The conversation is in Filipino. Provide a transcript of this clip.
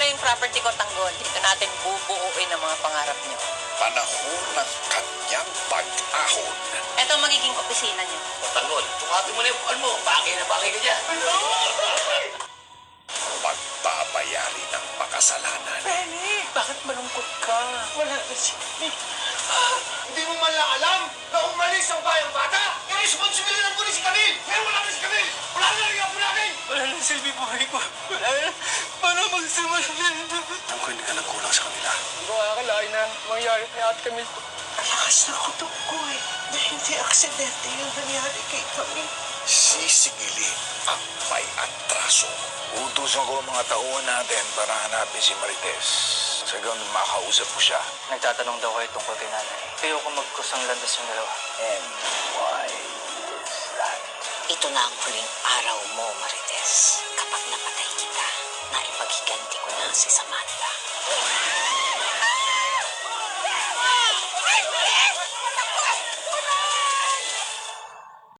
yung property ko, Tanggol. Dito natin bubuuin ang mga pangarap niyo. Panahon ng kanyang pag-ahon. Ito ang magiging opisina niyo. Tanggol, tukatin mo na yung bukal mo. Bagay na bagay ka dyan. Pagbabayari ng makasalanan. Benny, bakit malungkot ka? Wala na si Nick. Hindi mo man lang alam na umalis ang bayang bata. Yung responsibilidad mo ni si Camille. Pero wala na si Camille. Wala na rin ang natin. Wala na silbi buhay ko. Wala na. Paano magsimula? Alam ko hindi ka nagkulang sa kanila. Hindi ko akalain na mangyari kay Ate Camille. Lakas na kutok ko eh. Na hindi aksidente yung nangyari kay Camille. Sisingilin ang may atraso. Utusan ko ang mga tauhan natin para hanapin si Marites. Sa ganun, makausap ko siya. Nagtatanong daw kayo tungkol kay nanay. Ayoko magkusang landas yung dalawa. And why is that? Ito na ang huling araw mo, Marites. Kapag napatay kita, naipaghiganti ko na si Samantha.